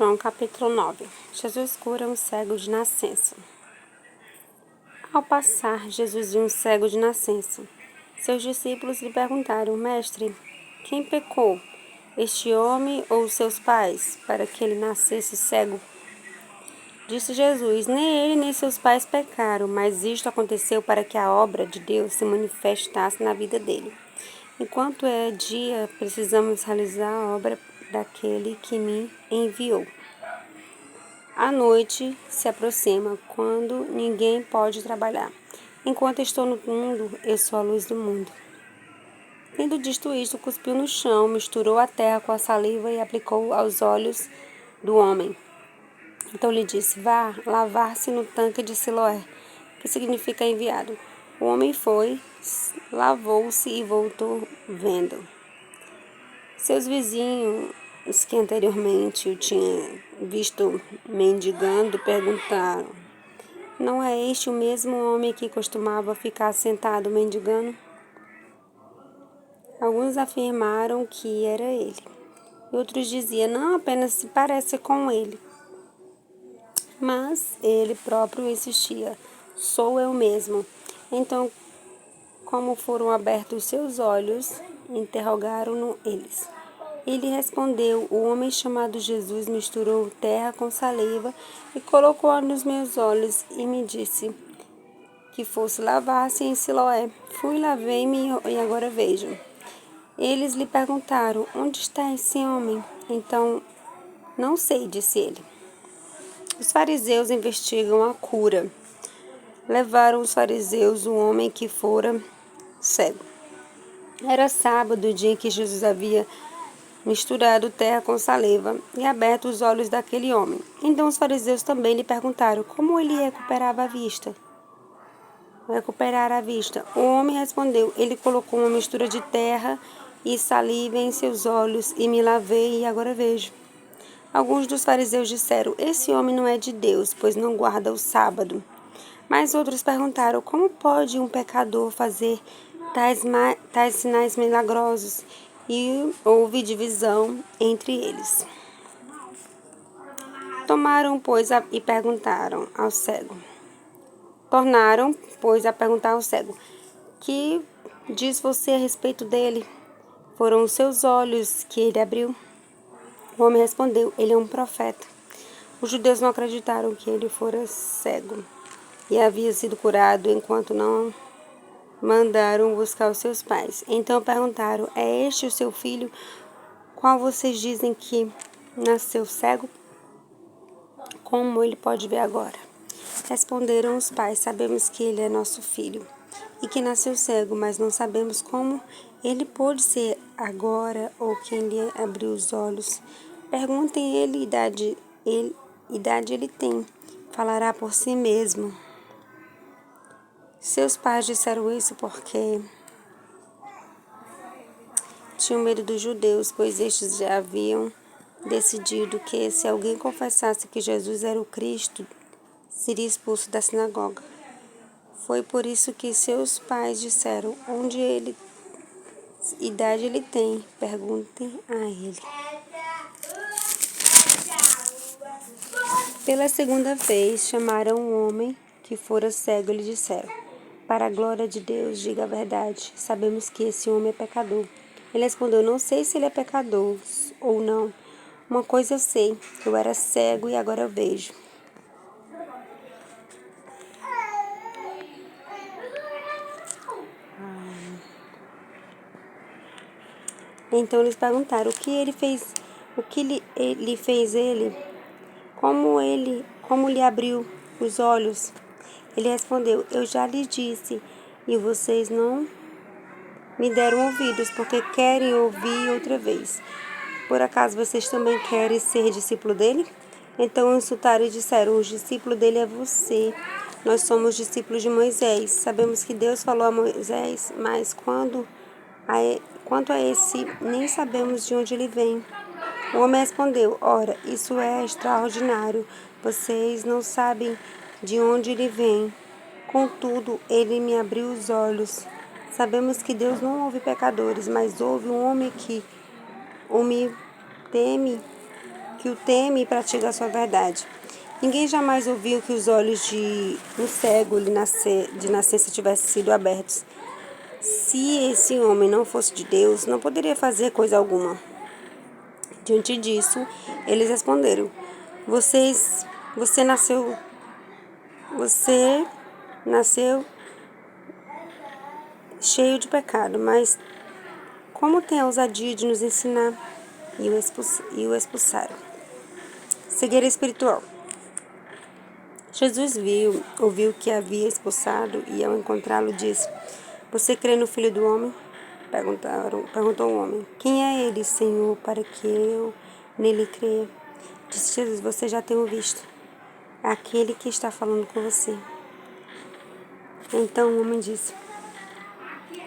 João capítulo 9. Jesus cura um cego de nascença. Ao passar, Jesus viu um cego de nascença. Seus discípulos lhe perguntaram: Mestre, quem pecou, este homem ou seus pais, para que ele nascesse cego? Disse Jesus: Nem ele nem seus pais pecaram, mas isto aconteceu para que a obra de Deus se manifestasse na vida dele. Enquanto é dia, precisamos realizar a obra daquele que me enviou. A noite se aproxima, quando ninguém pode trabalhar. Enquanto estou no mundo, eu sou a luz do mundo. Tendo dito isto, cuspiu no chão, misturou a terra com a saliva e aplicou aos olhos do homem. Então lhe disse: Vá lavar-se no tanque de Siloé, que significa enviado. O homem foi, lavou-se e voltou vendo. Seus vizinhos, os que anteriormente o tinham visto mendigando, perguntaram: Não é este o mesmo homem que costumava ficar sentado mendigando? Alguns afirmaram que era ele, e outros diziam: Não, apenas se parece com ele. Mas ele próprio insistia: Sou eu mesmo. Então, como foram abertos seus olhos, interrogaram-no eles. Ele respondeu: O homem chamado Jesus misturou terra com saliva e colocou-a nos meus olhos e me disse que fosse lavar-se em Siloé. Fui, lavei-me e agora vejo. Eles lhe perguntaram: Onde está esse homem? Então, não sei, disse ele. Os fariseus investigam a cura. Levaram os fariseus o homem que fora cego. Era sábado, o dia em que Jesus havia misturado terra com saliva e aberto os olhos daquele homem. Então os fariseus também lhe perguntaram como ele recuperava a vista. Recuperar a vista. O homem respondeu: Ele colocou uma mistura de terra e saliva em seus olhos e me lavei e agora vejo. Alguns dos fariseus disseram: Esse homem não é de Deus, pois não guarda o sábado. Mas outros perguntaram: Como pode um pecador fazer tais sinais milagrosos? E houve divisão entre eles. Tornaram, pois, a perguntar ao cego: Que diz você a respeito dele? Foram os seus olhos que ele abriu? O homem respondeu: Ele é um profeta. Os judeus não acreditaram que ele fora cego e havia sido curado enquanto não mandaram buscar os seus pais. Então perguntaram: É este o seu filho, qual vocês dizem que nasceu cego? Como ele pode ver agora? Responderam os pais: Sabemos que ele é nosso filho e que nasceu cego, mas não sabemos como ele pôde ser agora ou quem lhe abriu os olhos. Perguntem ele idade ele tem. Falará por si mesmo. Seus pais disseram isso porque tinham medo dos judeus, pois estes já haviam decidido que se alguém confessasse que Jesus era o Cristo, seria expulso da sinagoga. Foi por isso que seus pais disseram: idade ele tem? Perguntem a ele. Pela segunda vez, chamaram um homem que fora cego e lhe disseram: Para a glória de Deus, diga a verdade. Sabemos que esse homem é pecador. Ele respondeu: Não sei se ele é pecador ou não. Uma coisa eu sei: eu era cego e agora eu vejo. Então eles perguntaram: O que ele fez? O que lhe fez ele? Como lhe abriu os olhos? Ele respondeu: Eu já lhe disse, e vocês não me deram ouvidos, porque querem ouvir outra vez. Por acaso vocês também querem ser discípulo dele? Então insultaram e disseram: O discípulo dele é você. Nós somos discípulos de Moisés. Sabemos que Deus falou a Moisés, mas quanto a esse, nem sabemos de onde ele vem. O homem respondeu: Ora, isso é extraordinário. Vocês não sabem de onde ele vem. Contudo, ele me abriu os olhos. Sabemos que Deus não ouve pecadores, mas ouve um homem que o me teme que o teme e pratica a sua verdade. Ninguém jamais ouviu que os olhos de um cego de nascença tivessem sido abertos. Se esse homem não fosse de Deus, não poderia fazer coisa alguma. Diante disso, eles responderam: Você nasceu cheio de pecado, mas como tem a ousadia de nos ensinar? E o expulsaram. Cegueira espiritual. Jesus ouviu que havia expulsado e ao encontrá-lo disse: Você crê no Filho do Homem? Perguntou o homem: Quem é ele, Senhor, para que eu nele creia? Disse Jesus: Você já tem o visto. É aquele que está falando com você. Então o homem disse: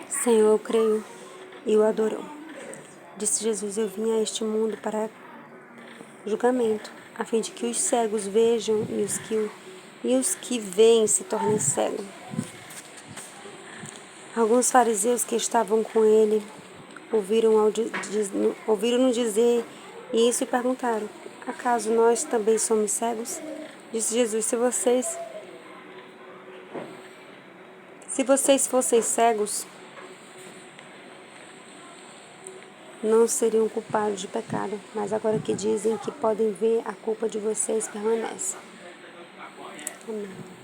Senhor, eu creio. E o adorou. Disse Jesus: Eu vim a este mundo para julgamento, a fim de que os cegos vejam e os que veem se tornem cegos. Alguns fariseus que estavam com ele ouviram-no dizer isso e perguntaram: Acaso nós também somos cegos? Disse Jesus: Se vocês fossem cegos, não seriam culpados de pecado, mas agora que dizem que podem ver, a culpa de vocês permanece. Amém.